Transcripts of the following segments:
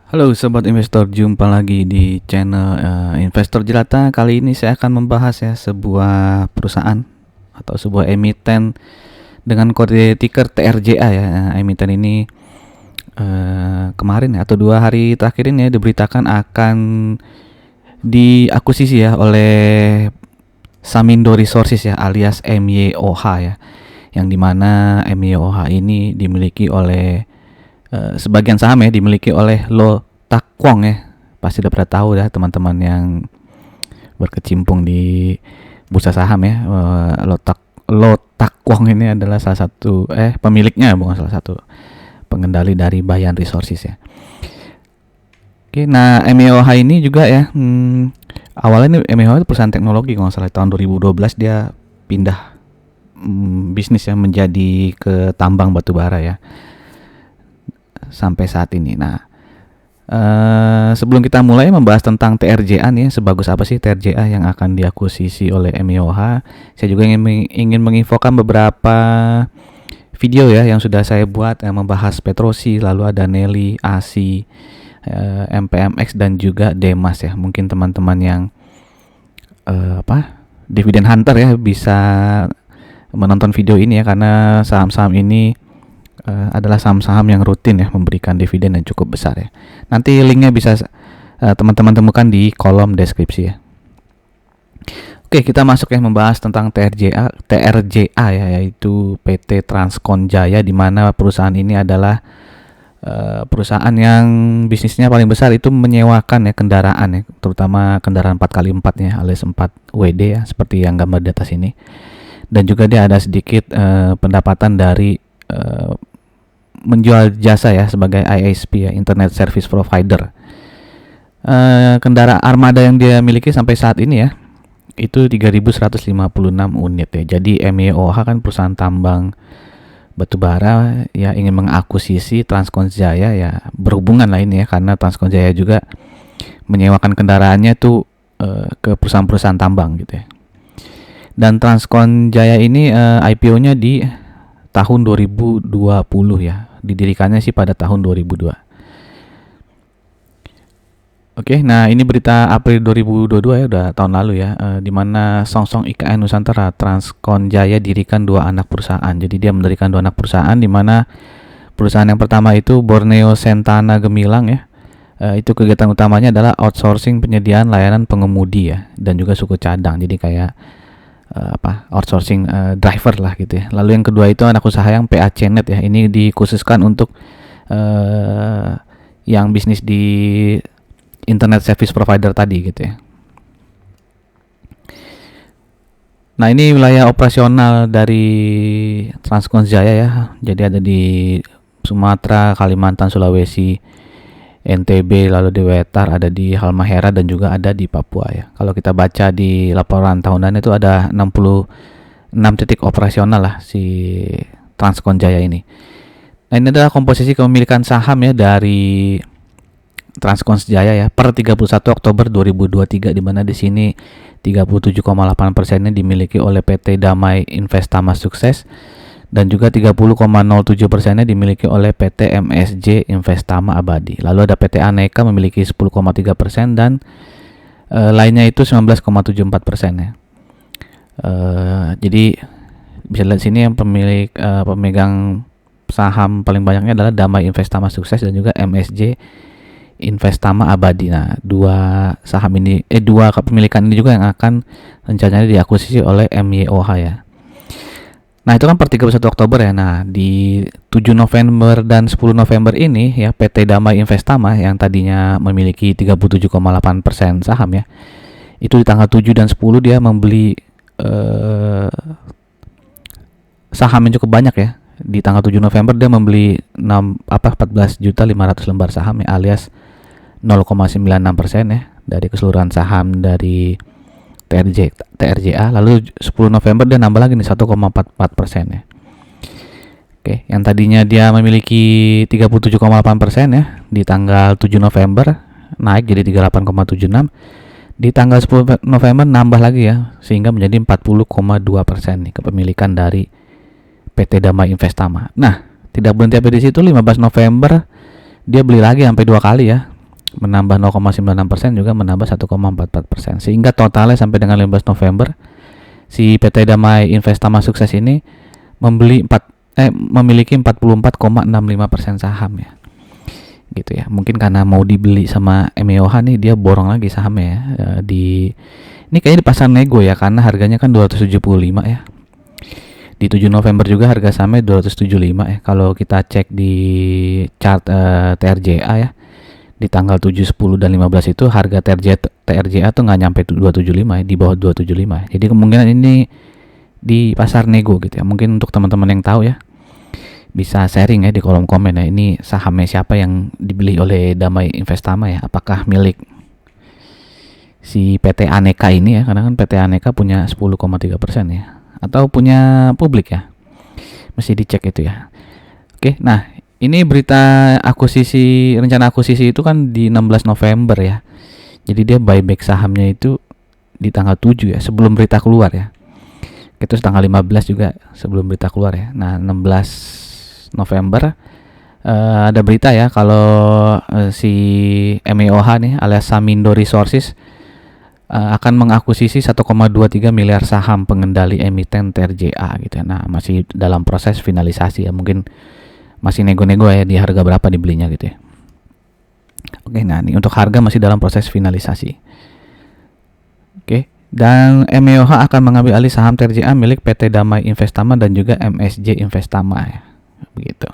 Halo sobat investor, jumpa lagi di channel Investor Jelata. Kali ini saya akan membahas ya sebuah perusahaan atau sebuah emiten dengan kode ticker TRJA ya. Emiten ini kemarin ya, atau 2 hari terakhir ini ya, diberitakan akan diakuisisi ya oleh Samindo Resources ya, alias MYOH ya, yang dimana MYOH ini dimiliki oleh sebagian saham ya dimiliki oleh Lo Tak Kwong ya. Pasti udah pernah tahu ya teman-teman yang berkecimpung di bursa saham ya. Lo Tak Kwong ini adalah salah satu pemiliknya, bukan salah satu, pengendali dari Bayan Resources ya. Oke, nah MYOH ini juga ya, awalnya ini MYOH itu perusahaan teknologi, kalau nggak salah tahun 2012 dia pindah bisnis ya menjadi ke tambang batubara ya sampai saat ini. Nah, sebelum kita mulai membahas tentang TRJA nih, sebagus apa sih TRJA yang akan diakuisisi oleh MYOH, saya juga ingin menginfokan beberapa video ya yang sudah saya buat yang membahas Petrosi, lalu ada Nelly, ASI, MPMX dan juga Demas ya. Mungkin teman-teman yang dividend hunter ya bisa menonton video ini ya, karena saham-saham ini adalah saham-saham yang rutin ya memberikan dividen yang cukup besar ya. Nanti linknya bisa teman-teman temukan di kolom deskripsi ya. Oke, kita masuk ya membahas tentang TRJA ya, yaitu PT Transkon Jaya, di mana perusahaan ini adalah perusahaan yang bisnisnya paling besar itu menyewakan ya kendaraan ya, terutama kendaraan 4x4 ya, alias 4WD ya, seperti yang gambar di atas ini. Dan juga dia ada sedikit pendapatan dari menjual jasa ya sebagai ISP ya, Internet Service Provider. Kendaraan armada yang dia miliki sampai saat ini ya itu 3.156 unit ya. Jadi MYOH kan perusahaan tambang batubara ya, ingin mengakuisisi Transkon Jaya ya, berhubungan lah ini ya, karena Transkon Jaya juga menyewakan kendaraannya tuh ke perusahaan-perusahaan tambang gitu ya. Dan Transkon Jaya ini IPO-nya di tahun 2020 ya. Didirikannya sih pada tahun 2002. Oke, nah ini berita April 2022 ya, udah tahun lalu ya, di mana Songsong IKN Nusantara Transkon Jaya dirikan 2 anak perusahaan. Jadi dia mendirikan 2 anak perusahaan, di mana perusahaan yang pertama itu Borneo Sentana Gemilang ya. Itu kegiatan utamanya adalah outsourcing penyediaan layanan pengemudi ya, dan juga suku cadang. Jadi kayak outsourcing driver lah gitu ya. Lalu yang kedua itu anak usaha yang PACnet ya. Ini dikhususkan untuk yang bisnis di Internet Service Provider tadi gitu ya. Nah, ini wilayah operasional dari Transkon Jaya ya. Jadi ada di Sumatera, Kalimantan, Sulawesi, NTB, lalu di Wetar, ada di Halmahera, dan juga ada di Papua ya. Kalau kita baca di laporan tahunan itu ada 66 titik operasional lah si Transkon Jaya ini. Nah, ini adalah komposisi kepemilikan saham ya dari Transkon Jaya ya per 31 Oktober 2023, di mana di sini 37,8%-nya dimiliki oleh PT Damai Investama Sukses, dan juga 30,07%-nya dimiliki oleh PT MSJ Investama Abadi. Lalu ada PT Aneka memiliki 10,3% dan lainnya itu 19,74% ya. Jadi bisa lihat sini yang pemegang saham paling banyaknya adalah Damai Investama Sukses dan juga MSJ Investama Abadi. Nah, dua kepemilikan ini juga yang akan rencananya diakuisisi oleh MYOH ya. Nah, itu kan per 31 Oktober ya. Nah, di 7 November dan 10 November ini ya, PT Damai Investama yang tadinya memiliki 37,8% saham ya, itu di tanggal 7 dan 10 dia membeli saham yang cukup banyak ya. Di tanggal 7 November dia membeli 14.500.000 lembar saham ya, alias 0,96% ya dari keseluruhan saham dari TRJA. Lalu 10 November dia nambah lagi nih 1,44% ya. Oke, yang tadinya dia memiliki 37,8% ya, di tanggal 7 November naik jadi 38,76. Di tanggal 10 November nambah lagi ya, sehingga menjadi 40,2% nih kepemilikan dari PT Damai Investama. Nah, tidak berhenti sampai di situ. 15 November dia beli lagi sampai 2 kali ya. menambah 0,96%, juga menambah 1,44%, sehingga totalnya sampai dengan 15 November si PT Damai Investama Sukses ini memiliki 44,65% saham ya, gitu ya. Mungkin karena mau dibeli sama MEOH nih, dia borong lagi sahamnya ya. Ini kayaknya di pasar nego ya, karena harganya kan 275 ya. Di 7 November juga harga sahamnya 275 ya. Kalau kita cek di chart TRJA ya, di tanggal 7, 10, dan 15 itu harga TRJA tuh nggak nyampe 275 ya, di bawah 275 ya. Jadi kemungkinan ini di pasar nego gitu ya. Mungkin untuk teman-teman yang tahu ya, bisa sharing ya di kolom komen ya, ini sahamnya siapa yang dibeli oleh Damai Investama ya, apakah milik si PT Aneka ini ya, karena kan PT Aneka punya 10,3% ya, atau punya publik ya, mesti dicek itu ya. Oke, nah ini berita rencana akuisisi itu kan di 16 November ya. Jadi dia buyback sahamnya itu di tanggal 7 ya, sebelum berita keluar ya. Itu tanggal 15 juga sebelum berita keluar ya. Nah, 16 November ada berita ya kalau si MEOH nih alias Samindo Resources akan mengakuisisi 1,23 miliar saham pengendali emiten TRJA gitu ya. Nah, masih dalam proses finalisasi ya. Mungkin masih nego-nego ya di harga berapa dibelinya gitu ya. Oke, nah ini untuk harga masih dalam proses finalisasi. Oke, dan MEOH akan mengambil alih saham TRJA milik PT Damai Investama dan juga MSJ Investama ya. Begitu.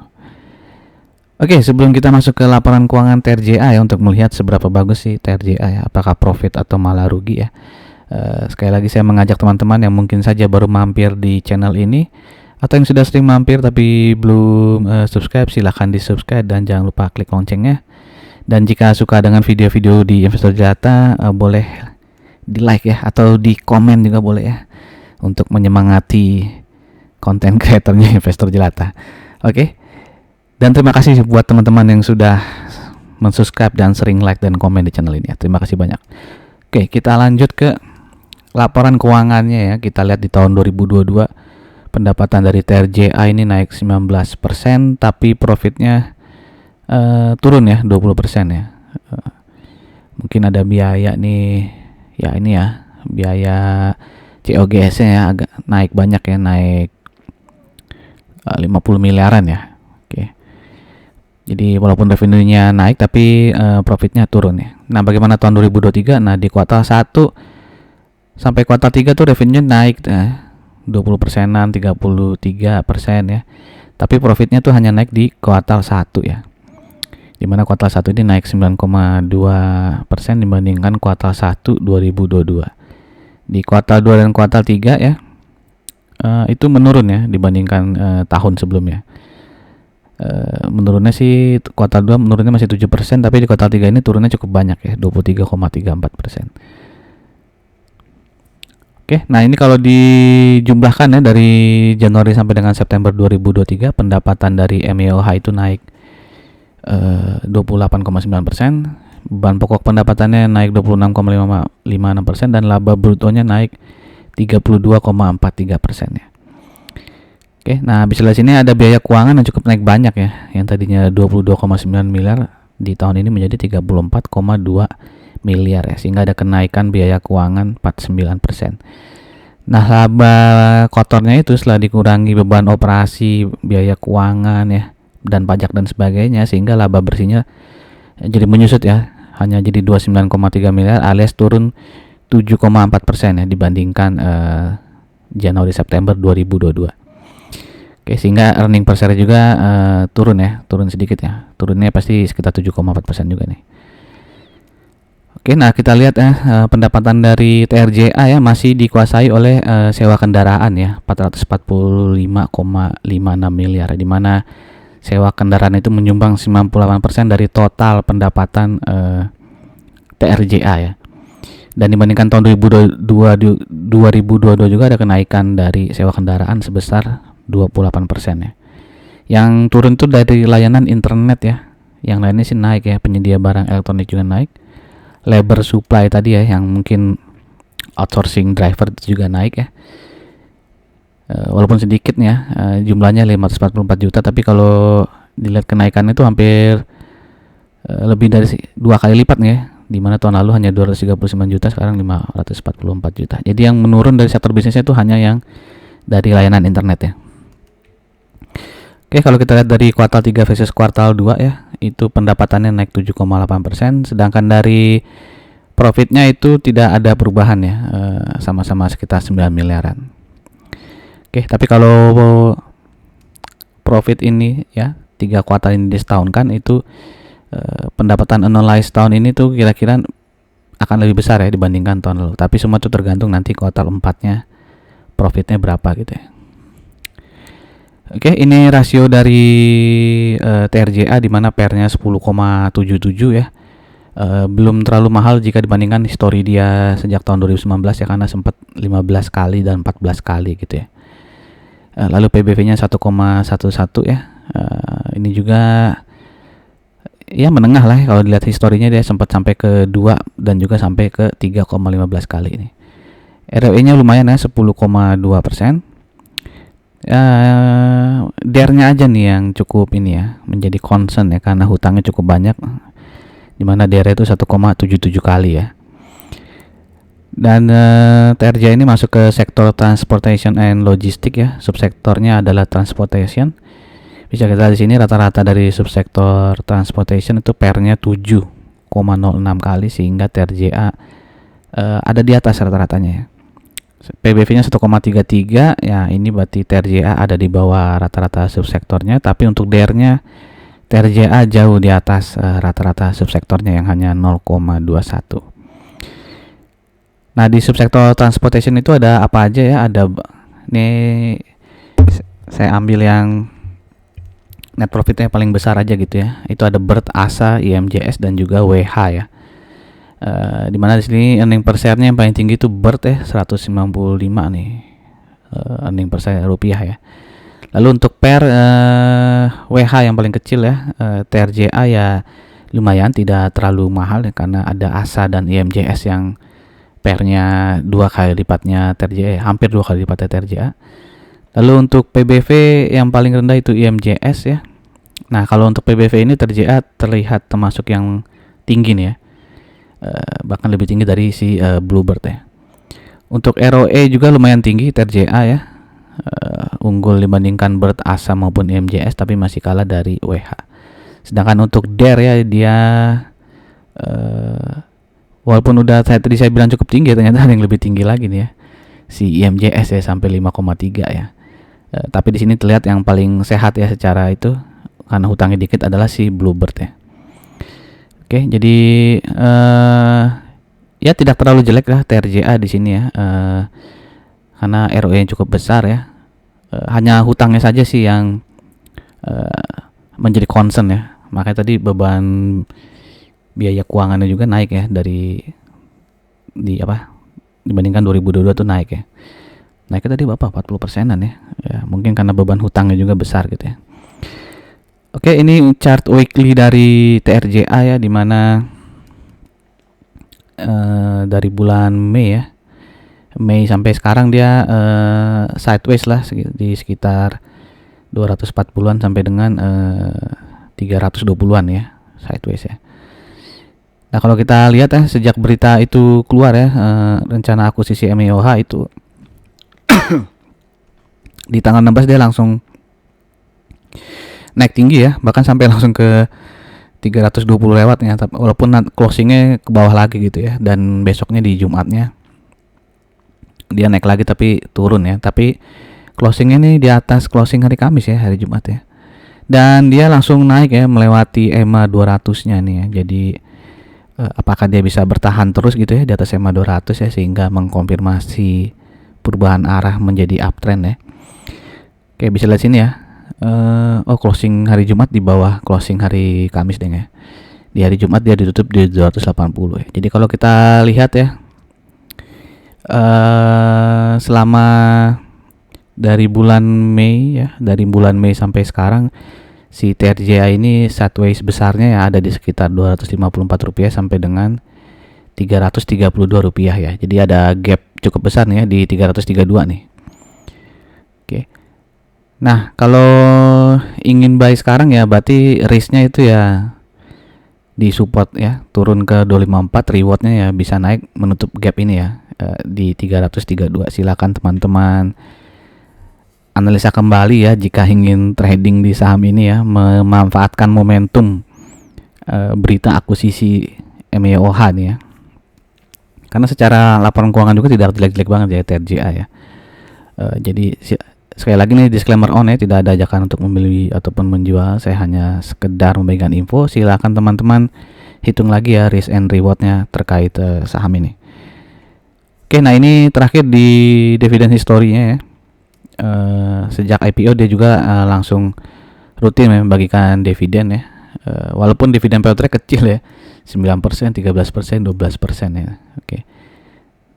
Oke, sebelum kita masuk ke laporan keuangan TRJA ya, untuk melihat seberapa bagus sih TRJA ya, apakah profit atau malah rugi ya. Sekali lagi saya mengajak teman-teman yang mungkin saja baru mampir di channel ini, atau yang sudah sering mampir tapi belum subscribe, silahkan di subscribe dan jangan lupa klik loncengnya. Dan jika suka dengan video-video di Investor Jelata, boleh di like ya, atau di komen juga boleh ya, untuk menyemangati konten kreatornya Investor Jelata. Oke, dan terima kasih buat teman-teman yang sudah mensubscribe dan sering like dan komen di channel ini ya. Terima kasih banyak. Oke, kita lanjut ke laporan keuangannya ya. Kita lihat di tahun 2022 pendapatan dari TRJA ini naik 19%, tapi profitnya turun ya 20% ya. Mungkin ada biaya nih ya, ini ya biaya COGS-nya ya agak naik banyak ya, naik 50 miliaran ya. Oke. Jadi walaupun revenue-nya naik tapi profitnya turun ya. Nah, bagaimana tahun 2023? Nah, di kuartal 1 sampai kuartal 3 tuh revenue naik 20%-an, 33% ya. Tapi profitnya tuh hanya naik di kuartal 1 ya. Dimana kuartal 1 ini naik 9,2% dibandingkan kuartal 1 2022. Di kuartal 2 dan kuartal 3 ya, itu menurun ya dibandingkan tahun sebelumnya. Menurunnya sih kuartal 2 menurunnya masih 7%, tapi di kuartal 3 ini turunnya cukup banyak ya, 23,34%. Oke, nah ini kalau dijumlahkan ya dari Januari sampai dengan September 2023, pendapatan dari MEOH itu naik 28,9%, beban pokok pendapatannya naik 26,56%, dan laba brutonya naik 32,43% ya. Oke, nah bisa lihat sini ada biaya keuangan yang cukup naik banyak ya, yang tadinya 22,9 miliar di tahun ini menjadi 34,2 miliar ya, sehingga ada kenaikan biaya keuangan 49%. Nah, laba kotornya itu setelah dikurangi beban operasi, biaya keuangan ya, dan pajak dan sebagainya, sehingga laba bersihnya jadi menyusut ya, hanya jadi 29,3 miliar alias turun 7,4% ya dibandingkan Januari September 2022. Oke, sehingga earning per share juga turun ya, turun sedikit ya. Turunnya pasti sekitar 7,4% juga nih. Oke, nah kita lihat pendapatan dari TRJA ya masih dikuasai oleh sewa kendaraan ya, 445,56 miliar, di mana sewa kendaraan itu menyumbang 98% dari total pendapatan TRJA ya. Dan dibandingkan tahun 2022 juga ada kenaikan dari sewa kendaraan sebesar 28% ya. Yang turun tuh dari layanan internet ya. Yang lainnya sih naik ya, penyedia barang elektronik juga naik. Labor supply tadi ya, yang mungkin outsourcing driver juga naik ya. Walaupun sedikit ya, jumlahnya 544 juta, tapi kalau dilihat kenaikannya itu hampir lebih dari 2 kali lipat nih ya, di mana tahun lalu hanya 239 juta, sekarang 544 juta. Jadi yang menurun dari sektor bisnisnya itu hanya yang dari layanan internet ya. Oke, kalau kita lihat dari kuartal 3 versus kuartal 2 ya, itu pendapatannya naik 7,8%, sedangkan dari profitnya itu tidak ada perubahan ya, sama-sama sekitar 9 miliaran. Oke, tapi kalau profit ini ya, 3 kuartal ini disetahunkan itu pendapatan annualized tahun ini tuh kira-kira akan lebih besar ya dibandingkan tahun lalu. Tapi semua itu tergantung nanti kuartal 4-nya profitnya berapa gitu ya. Oke, ini rasio dari TRJA di mana PER-nya 10,77 ya. Belum terlalu mahal jika dibandingkan histori dia sejak tahun 2019 ya, karena sempat 15 kali dan 14 kali gitu ya. Lalu PBV-nya 1,11 ya. Ini juga ya menengah lah ya, kalau dilihat historinya dia sempat sampai ke 2 dan juga sampai ke 3,15 kali ini. ROE-nya lumayan ya, 10,2%. DER-nya aja nih yang cukup ini ya, menjadi concern ya, karena hutangnya cukup banyak, dimana DER itu 1,77 kali ya. Dan TRJ ini masuk ke sektor transportation and logistik ya, subsektornya adalah transportation. Bisa kita lihat di sini rata-rata dari subsektor transportation itu PER-nya 7,06 kali, sehingga TRJA ada di atas rata-ratanya ya. PBV-nya 1,33 ya, ini berarti TRJA ada di bawah rata-rata subsektornya, tapi untuk DER-nya TRJA jauh di atas rata-rata subsektornya yang hanya 0,21. Nah, di subsektor transportation itu ada apa aja ya? Ada nih, saya ambil yang net profitnya paling besar aja gitu ya. Itu ada BIRT, ASA, IMJS dan juga WH ya. Dimana di sini earning per share-nya yang paling tinggi itu BIRT ya, 195 nih earning per share rupiah ya. Lalu untuk PER WH yang paling kecil ya, TRJA ya lumayan tidak terlalu mahal ya, karena ada ASA dan IMJS yang PER-nya 2 kali lipatnya TRJA, hampir 2 kali lipatnya TRJA. Lalu untuk PBV yang paling rendah itu IMJS ya. Nah, kalau untuk PBV ini TRJA terlihat termasuk yang tinggi nih ya. Bahkan lebih tinggi dari si Bluebird ya. Untuk ROE juga lumayan tinggi TRJA ya, unggul dibandingkan BIRT, ASA maupun IMJS, tapi masih kalah dari WH. Sedangkan untuk DER ya, dia walaupun udah tadi saya bilang cukup tinggi, ternyata ada yang lebih tinggi lagi nih ya, si IMJS ya, sampai 5,3 ya. Tapi di sini terlihat yang paling sehat ya secara itu, karena hutangnya dikit, adalah si Bluebird ya. Oke, jadi ya tidak terlalu jelek lah TRJA di sini ya, karena ROE yang cukup besar ya. Hanya hutangnya saja sih yang menjadi concern ya. Makanya tadi beban biaya keuangannya juga naik ya, dibandingkan 2022 tuh naik ya. Naiknya tadi 40%-an ya. Mungkin karena beban hutangnya juga besar gitu ya. Oke, ini chart weekly dari TRJA ya, dimana dari bulan Mei ya, Mei sampai sekarang dia sideways lah di sekitar 240-an sampai dengan 320-an ya, sideways ya. Nah, kalau kita lihat ya, sejak berita itu keluar ya, rencana akuisisi MEOH itu di tanggal 16 dia langsung naik tinggi ya, bahkan sampai langsung ke 320 lewatnya, walaupun closingnya ke bawah lagi gitu ya. Dan besoknya di Jumatnya dia naik lagi tapi turun ya, tapi closingnya nih di atas closing hari Kamis ya, hari Jumat ya. Dan dia langsung naik ya, melewati EMA 200-nya nih ya. Jadi apakah dia bisa bertahan terus gitu ya di atas EMA 200 ya, sehingga mengkonfirmasi perubahan arah menjadi uptrend ya. Oke, bisa lihat sini ya. Closing hari Jumat di bawah closing hari Kamis deh ya. Di hari Jumat dia ditutup di 280 ya. Jadi kalau kita lihat ya, selama dari bulan Mei ya, dari bulan Mei sampai sekarang, si TRJA ini sideways besarnya ya, ada di sekitar Rp254 sampai dengan Rp332 ya. Jadi ada gap cukup besar nih ya, di 332 nih. Oke. Nah, kalau ingin buy sekarang ya, berarti risknya itu ya di support ya, turun ke 254, rewardnya ya bisa naik menutup gap ini ya, di 332. Silakan teman-teman analisa kembali ya jika ingin trading di saham ini ya, memanfaatkan momentum berita akuisisi MEOH nih ya. Karena secara laporan keuangan juga tidak jelek-jelek banget ya TRJA ya. Jadi sekali lagi nih disclaimer on ya, tidak ada ajakan untuk membeli ataupun menjual, saya hanya sekedar membagikan info. Silakan teman-teman hitung lagi ya risk and rewardnya terkait saham ini. Oke, nah ini terakhir di dividen historinya ya. Sejak IPO dia juga langsung rutin membagikan dividen ya. Walaupun dividen Peotrek kecil ya, 9%, 13%, 12% ya. Oke.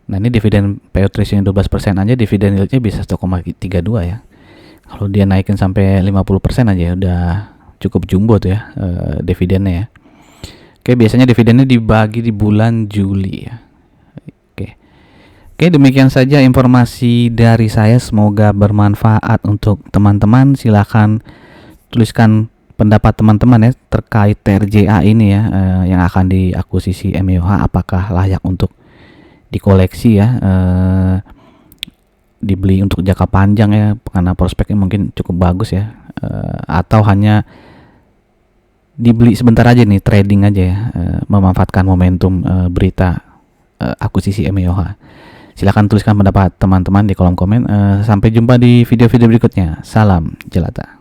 Nah ini dividen payout ratio 12% aja, dividen yieldnya bisa 1,32 ya. Kalau dia naikin sampai 50% aja udah cukup jumbo tuh ya dividennya ya. Oke, biasanya dividennya dibagi di bulan Juli ya. Oke, demikian saja informasi dari saya, semoga bermanfaat untuk teman-teman. Silakan tuliskan pendapat teman-teman ya terkait TRJA ini ya, yang akan diakuisisi MEOH, apakah layak untuk dikoleksi ya, dibeli untuk jangka panjang ya karena prospeknya mungkin cukup bagus ya, atau hanya dibeli sebentar aja nih, trading aja ya, memanfaatkan momentum berita akuisisi MEOH. Silakan tuliskan pendapat teman-teman di kolom komen. Sampai jumpa di video-video berikutnya. Salam jelata.